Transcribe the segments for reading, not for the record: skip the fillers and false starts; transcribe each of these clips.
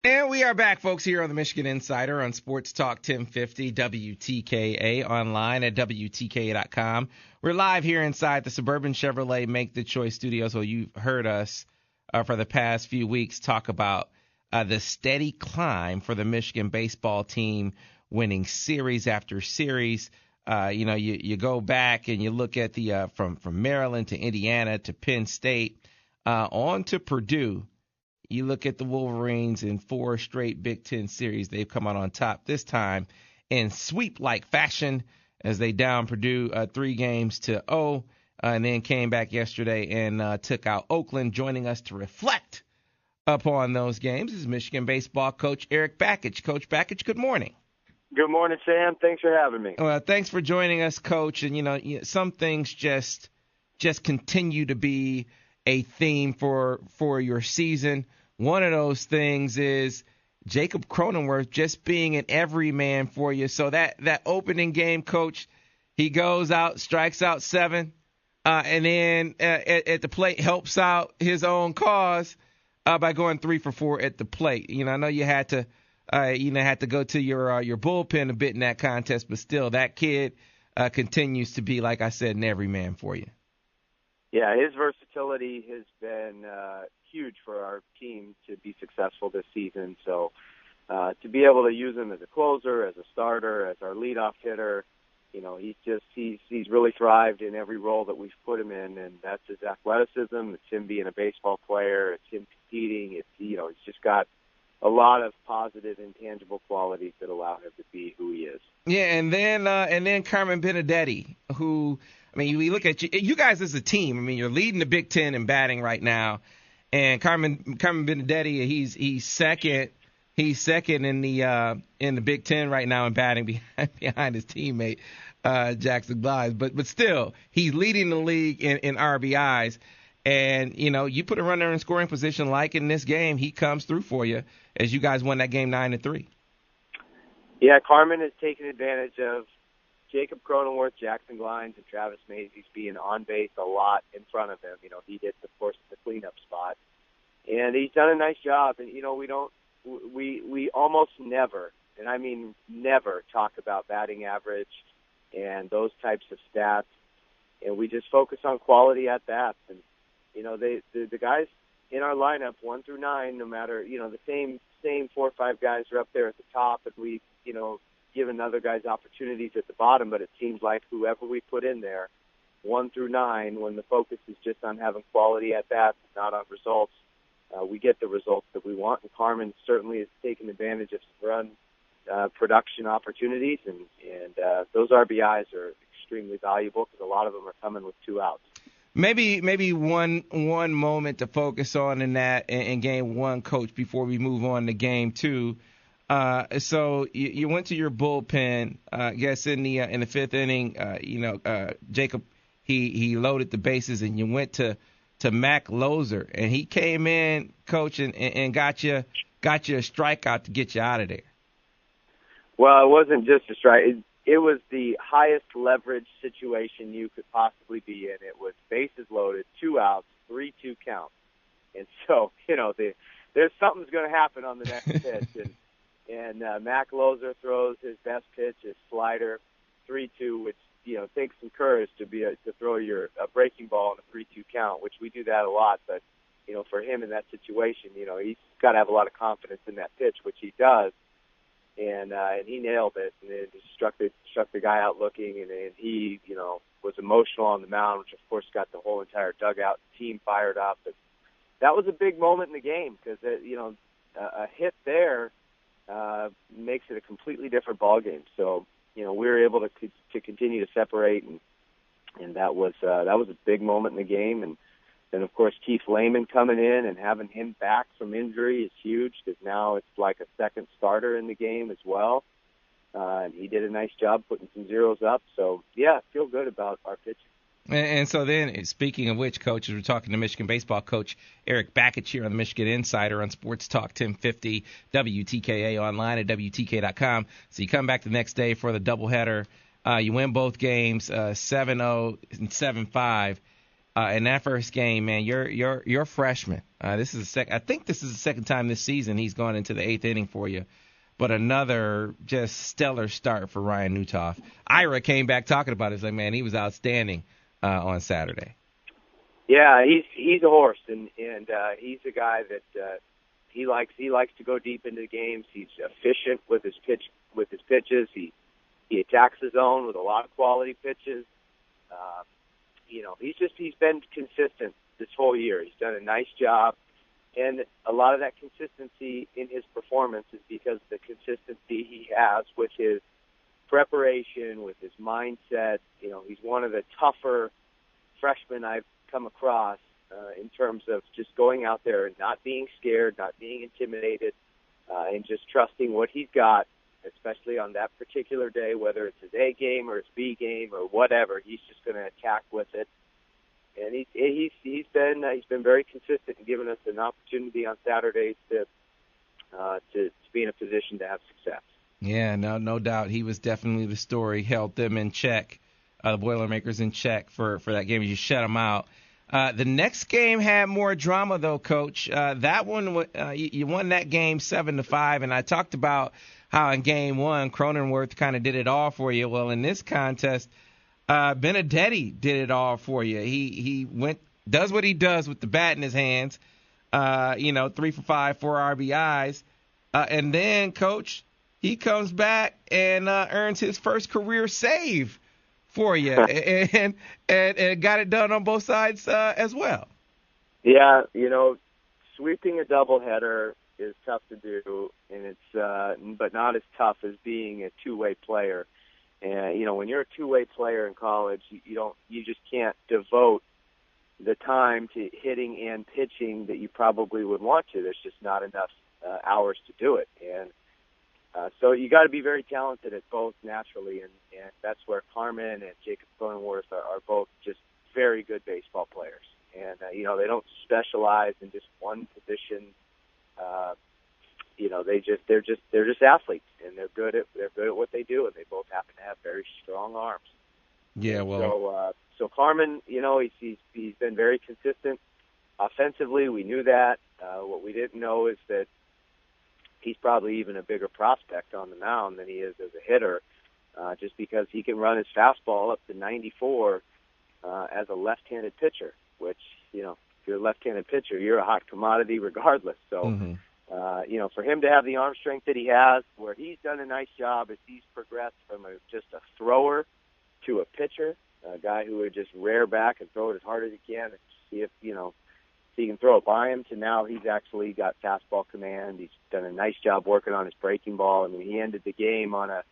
And we are back, folks, here on the Michigan Insider on Sports Talk 1050 WTKA, online at WTKA.com. We're live here inside the Suburban Chevrolet Make the Choice studios. So you've heard us for the past few weeks talk about the steady climb for the Michigan baseball team, winning series after series. You go back and you look at the from Maryland to Indiana to Penn State on to Purdue. You look at the Wolverines in 4 straight Big Ten series. They've come out on top this time in sweep-like fashion as they down Purdue 3-0, and then came back yesterday and took out Oakland. Joining us to reflect upon those games is Michigan baseball coach Eric Bakich. Coach Bakich, good morning. Good morning, Sam. Thanks for having me. Well, thanks for joining us, Coach. And, some things just continue to be a theme for your season. One of those things is Jacob Cronenworth just being an everyman for you. So that opening game, Coach, he goes out, strikes out 7, and then at the plate helps out his own cause by going 3 for 4 at the plate. I know you had to go to your bullpen a bit in that contest, but still that kid continues to be, like I said, an everyman for you. Yeah, his versatility has been huge for our team to be successful this season. So to be able to use him as a closer, as a starter, as our leadoff hitter, he's really thrived in every role that we've put him in, and that's his athleticism. It's him being a baseball player. It's him competing. He's just got a lot of positive, intangible qualities that allow him to be who he is. Yeah, and then Carmen Benedetti, who, we look at you guys as a team. You're leading the Big Ten in batting right now, and Carmen Benedetti, he's second. He's second in the Big Ten right now in batting behind his teammate Jackson Blythe. But still, he's leading the league in RBIs. And you put a runner in scoring position like in this game, he comes through for you as you guys won that game 9-3. Yeah, Carmen has taken advantage of Jacob Cronenworth, Jackson Glines, and Travis Macy's being on base a lot in front of him. He hits, of course, the cleanup spot, and he's done a nice job. And we almost never, and I mean never, talk about batting average and those types of stats, and we just focus on quality at bats. And the guys in our lineup 1 through 9, no matter the same 4 or 5 guys are up there at the top, and we given other guys opportunities at the bottom, but it seems like whoever we put in there, 1 through 9, when the focus is just on having quality at bats, not on results, we get the results that we want. And Carmen certainly has taken advantage of some run production opportunities, and those RBIs are extremely valuable because a lot of them are coming with 2 outs. Maybe one moment to focus on in game 1, Coach, before we move on to game 2. So you went to your bullpen. I guess in the 5th inning, Jacob he loaded the bases, and you went to Mac Lozer, and he came in, Coach, and got you a strikeout to get you out of there. Well, it wasn't just a strike. It was the highest leverage situation you could possibly be in. It was bases loaded, 2 outs, 3-2 count. And so, there's something's going to happen on the next pitch. And Mac Lozer throws his best pitch, his slider, 3-2, which, takes some courage to throw a breaking ball in a 3-2 count, which we do that a lot. But, for him in that situation, he's got to have a lot of confidence in that pitch, which he does. And he nailed it, and it just struck the guy out looking, and he, was emotional on the mound, which of course got the whole entire dugout team fired up. And that was a big moment in the game because a hit there makes it a completely different ball game. So we were able to continue to separate, and that was a big moment in the game. And then, of course, Keith Lehman coming in and having him back from injury is huge because now it's like a second starter in the game as well. And he did a nice job putting some zeros up. So, yeah, feel good about our pitching. And so then, speaking of which, coaches, we're talking to Michigan baseball coach Eric Bakich here on the Michigan Insider on Sports Talk 1050, WTKA online at WTKA.com. So you come back the next day for the doubleheader. You win both games, 7-0 and 7-5. In that first game, man, you're a freshman. This is I think this is the second time this season he's gone into the eighth inning for you. But another just stellar start for Ryan Newtoff. Ira came back talking about it. He's like, man, he was outstanding on Saturday. Yeah, he's a horse, and he's a guy that he likes to go deep into games. He's efficient with his pitches. He attacks the zone with a lot of quality pitches. He's been consistent this whole year. He's done a nice job, and a lot of that consistency in his performance is because of the consistency he has with his preparation, with his mindset. He's one of the tougher freshmen I've come across in terms of just going out there and not being scared, not being intimidated, and just trusting what he's got, especially on that particular day, whether it's his A game or his B game or whatever. He's just going to attack with it. And he's been very consistent in giving us an opportunity on Saturdays to be in a position to have success. Yeah, no doubt. He was definitely the story. Held them in check, the Boilermakers in check for that game. You shut them out. The next game had more drama, though, Coach. That one, you won that game 7-5, and I talked about how in game one Cronenworth kind of did it all for you. Well, in this contest, Benedetti did it all for you. He does what he does with the bat in his hands. 3 for 5, 4 RBIs, and then, Coach, he comes back and earns his first career save for you, and got it done on both sides as well. Yeah, sweeping a doubleheader is tough to do, and it's but not as tough as being a two-way player. And when you're a two-way player in college, you just can't devote the time to hitting and pitching that you probably would want to. There's just not enough hours to do it, and so you got to be very talented at both naturally, and that's where Carmen and Jacob Cronenworth are both just very good baseball players. And they don't specialize in just one position. They're just athletes, and they're good at what they do, and they both happen to have very strong arms. Yeah, well. So Carmen, he's been very consistent offensively. We knew that. What we didn't know is that he's probably even a bigger prospect on the mound than he is as a hitter, just because he can run his fastball up to 94 as a left-handed pitcher, which, if you're a left-handed pitcher, you're a hot commodity regardless. So, for him to have the arm strength that he has, where he's done a nice job as he's progressed from just a thrower to a pitcher, a guy who would just rear back and throw it as hard as he can and see if he can throw it by him, to now he's actually got fastball command. He's done a nice job working on his breaking ball. I mean, he ended the game on a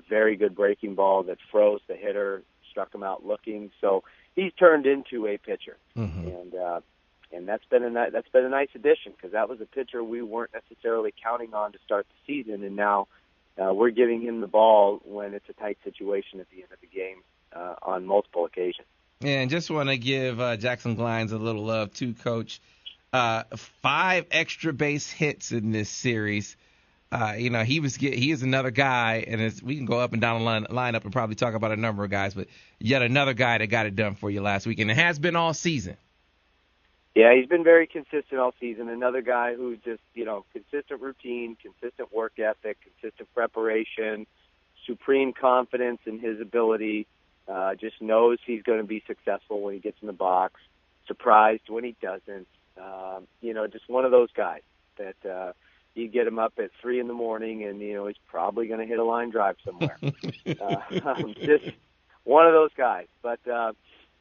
very good breaking ball that froze the hitter, struck him out looking. So he's turned into a pitcher, and that's been a nice addition, because that was a pitcher we weren't necessarily counting on to start the season, and now we're giving him the ball when it's a tight situation at the end of the game on multiple occasions. Yeah, and just want to give Jackson Glines a little love too, Coach. 5 extra base hits in this series. He is another guy, and we can go up and down the lineup and probably talk about a number of guys, but yet another guy that got it done for you last week, and it has been all season. Yeah, he's been very consistent all season. Another guy who just, consistent routine, consistent work ethic, consistent preparation, supreme confidence in his ability. Just knows he's going to be successful when he gets in the box, surprised when he doesn't. Just one of those guys that you get him up at 3 a.m. and, he's probably going to hit a line drive somewhere. Just one of those guys. But,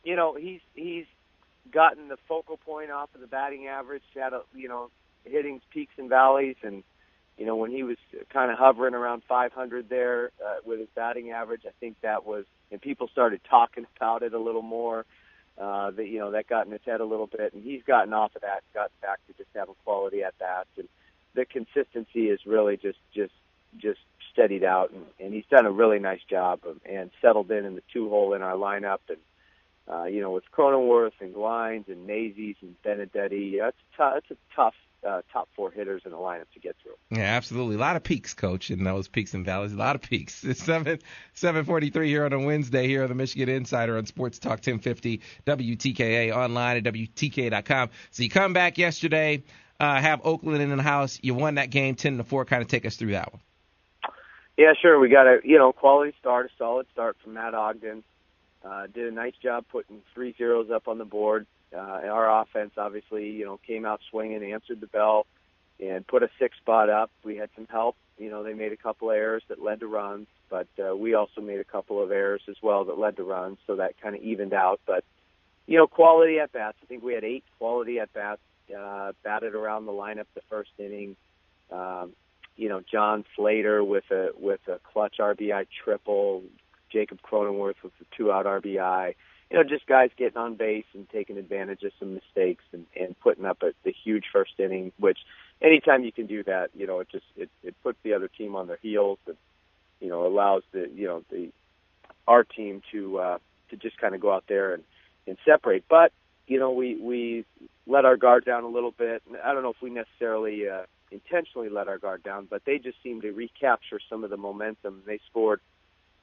he's gotten the focal point off of the batting average, had hitting peaks and valleys, and when he was kind of hovering around 500 there with his batting average, I think that was, and people started talking about it a little more, that got in his head a little bit, and he's gotten off of that, got back to just having quality at bats, and the consistency is really just steadied out, and he's done a really nice job and settled in the 2-hole in our lineup, and with Cronenworth and Glines and Mazies and Benedetti, it's a top 4 hitters in the lineup to get through. Yeah, absolutely. A lot of peaks, Coach, in those peaks and valleys. A lot of peaks. It's 7:43 here on a Wednesday here on the Michigan Insider on Sports Talk 1050 WTKA, online at WTKA.com. So you come back yesterday, have Oakland in the house. You won that game 10-4. Kind of take us through that one. Yeah, sure. We got a quality start, a solid start from Matt Ogden. Did a nice job putting 3 zeros up on the board. Our offense obviously, came out swinging, answered the bell, and put a 6 spot up. We had some help. They made a couple of errors that led to runs, but we also made a couple of errors as well that led to runs, so that kind of evened out. But, quality at-bats. I think we had 8 quality at-bats, batted around the lineup the first inning. John Slater with a clutch RBI triple, Jacob Cronenworth with a 2-out RBI. Just guys getting on base and taking advantage of some mistakes and putting up the huge first inning, which anytime you can do that, it puts the other team on their heels and, allows our team to just kind of go out there and separate. But, we let our guard down a little bit. I don't know if we necessarily intentionally let our guard down, but they just seemed to recapture some of the momentum. They scored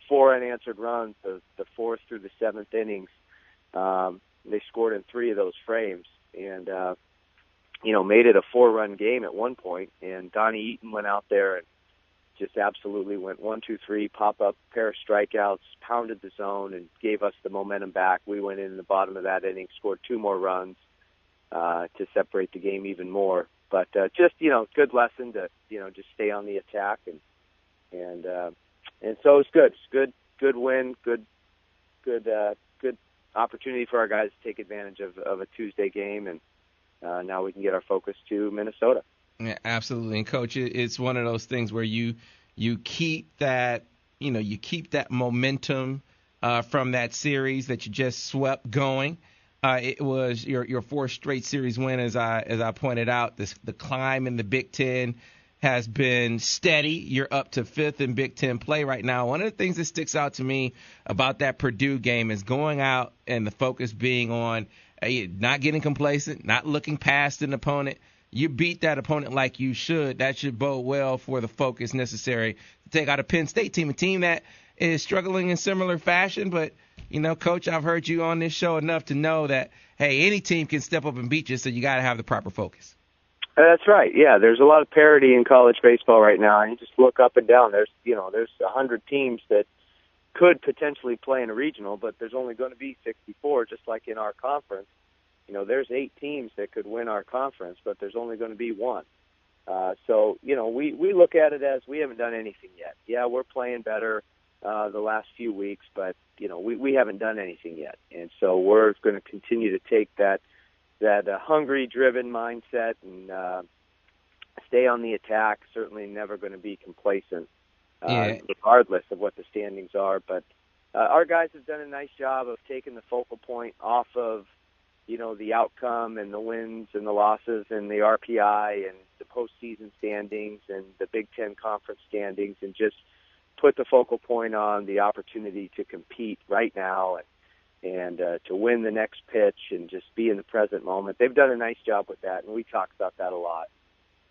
4 unanswered runs, the 4th through the 7th innings. They scored in 3 of those frames and, made it a 4-run game at one point. And Donnie Eaton went out there and just absolutely went 1-2-3, pop-up, pair of strikeouts, pounded the zone, and gave us the momentum back. We went in the bottom of that inning, scored 2 more runs to separate the game even more. But just, good lesson to, just stay on the attack. And so it's good. It's good win, good opportunity for our guys to take advantage of a Tuesday game. And now we can get our focus to Minnesota. Yeah, absolutely. And Coach, it's one of those things where you keep that, you keep that momentum from that series that you just swept going. It was your 4th straight series win, as I pointed out. The climb in the Big Ten has been steady. You're up to 5th in Big Ten play right now. One of the things that sticks out to me about that Purdue game is going out and the focus being on not getting complacent, not looking past an opponent. You beat that opponent like you should. That should bode well for the focus necessary to take out a Penn State team, a team that is struggling in similar fashion. But, Coach, I've heard you on this show enough to know that, hey, any team can step up and beat you, so you got to have the proper focus. That's right. Yeah, there's a lot of parity in college baseball right now. And you just look up and down. There's 100 teams that could potentially play in a regional, but there's only going to be 64, just like in our conference. There's 8 teams that could win our conference, but there's only going to be 1. So, we look at it as we haven't done anything yet. Yeah, we're playing better the last few weeks, but, we haven't done anything yet. And so we're going to continue to take that hungry, driven mindset and stay on the attack. Certainly never going to be complacent, regardless of what the standings are. But our guys have done a nice job of taking the focal point off of, the outcome and the wins and the losses and the RPI and the postseason standings and the Big Ten conference standings, and just put the focal point on the opportunity to compete right now and to win the next pitch and just be in the present moment. They've done a nice job with that, and we talk about that a lot.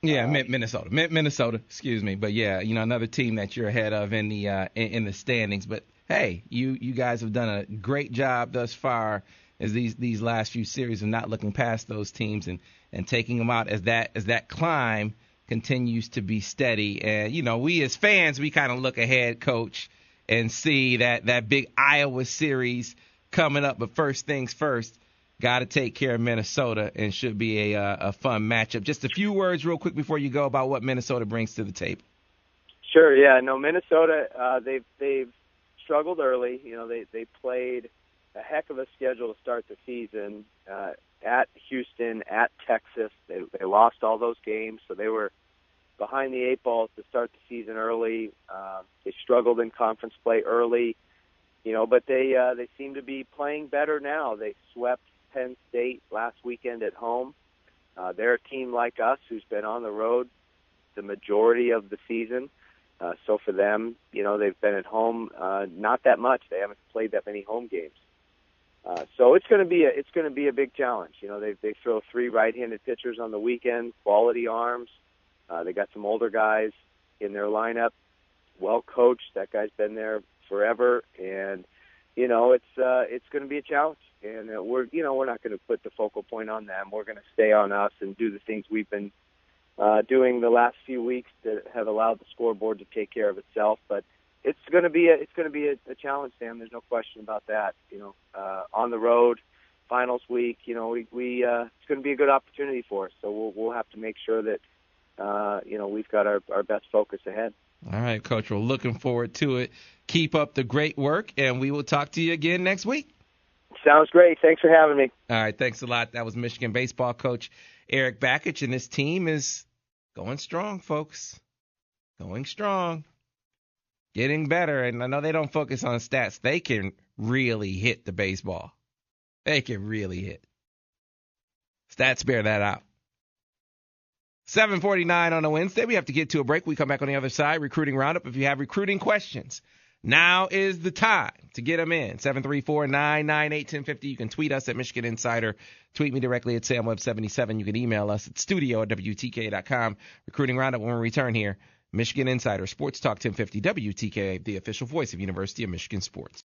Yeah, Minnesota, excuse me. But, yeah, another team that you're ahead of in the standings. But, hey, you guys have done a great job thus far as these last few series of not looking past those teams and taking them out as that climb continues to be steady. And, we as fans, we kind of look ahead, Coach, and see that big Iowa series coming up. But first things first, got to take care of Minnesota, and should be a fun matchup. Just a few words real quick before you go about what Minnesota brings to the table. Sure, yeah. No, Minnesota, they've struggled early. They played a heck of a schedule to start the season, at Houston, at Texas. They lost all those games, so they were behind the 8 balls to start the season early. They struggled in conference play early, but they seem to be playing better now. They swept Penn State last weekend at home. They're a team like us who's been on the road the majority of the season. So for them, they've been at home not that much. They haven't played that many home games. So it's going to be a big challenge. You know, they throw 3 right-handed pitchers on the weekend, quality arms. They got some older guys in their lineup, well coached. That guy's been there forever, and you know it's going to be a challenge. And we're not going to put the focal point on them. We're going to stay on us and do the things we've been doing the last few weeks that have allowed the scoreboard to take care of itself. But it's going to be a challenge, Sam. There's no question about that. You know, on the road, finals week. You know, we it's going to be a good opportunity for us. So we'll have to make sure that we've got our best focus ahead. All right, Coach. We're looking forward to it. Keep up the great work, and we will talk to you again next week. Sounds great. Thanks for having me. All right, thanks a lot. That was Michigan baseball coach Eric Bakich, and this team is going strong, folks. Going strong. Getting better, and I know they don't focus on stats. They can really hit the baseball. They can really hit. Stats bear that out. 7:49 on a Wednesday. We have to get to a break. We come back on the other side. Recruiting Roundup. If you have recruiting questions, now is the time to get them in. 734-998-1050. You can tweet us at Michigan Insider. Tweet me directly at SamWeb77. You can email us at studio@WTKA.com. Recruiting Roundup when we return here. Michigan Insider, Sports Talk 1050, WTKA, the official voice of University of Michigan Sports.